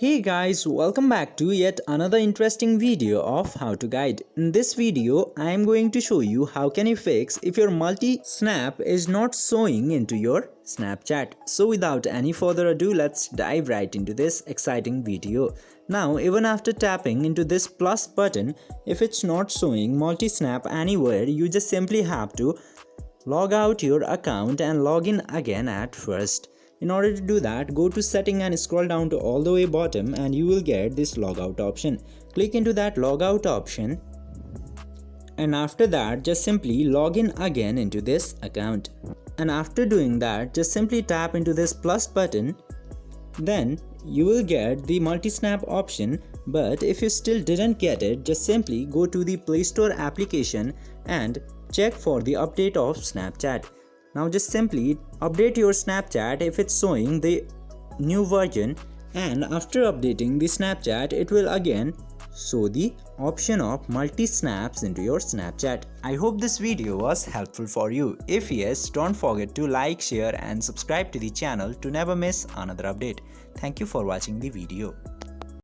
Hey guys, welcome back to yet another interesting video of how to guide. In this video, I am going to show you how can you fix if your multi-snap is not showing into your Snapchat. So without any further ado, let's dive right into this exciting video. Now, even after tapping into this plus button, if it's not showing multi-snap anywhere, you just simply have to log out your account and log in again at first. In order to do that, go to setting and scroll down to all the way bottom and you will get this logout option. Click into that logout option and after that just simply log in again into this account. And after doing that, just simply tap into this plus button. Then you will get the multi-snap option, but if you still didn't get it, just simply go to the Play Store application and check for the update of Snapchat. Now just simply update your Snapchat if it's showing the new version, and after updating the Snapchat it will again show the option of multi-snaps into your Snapchat. I hope this video was helpful for you. If yes, don't forget to like, share and subscribe to the channel to never miss another update. Thank you for watching the video.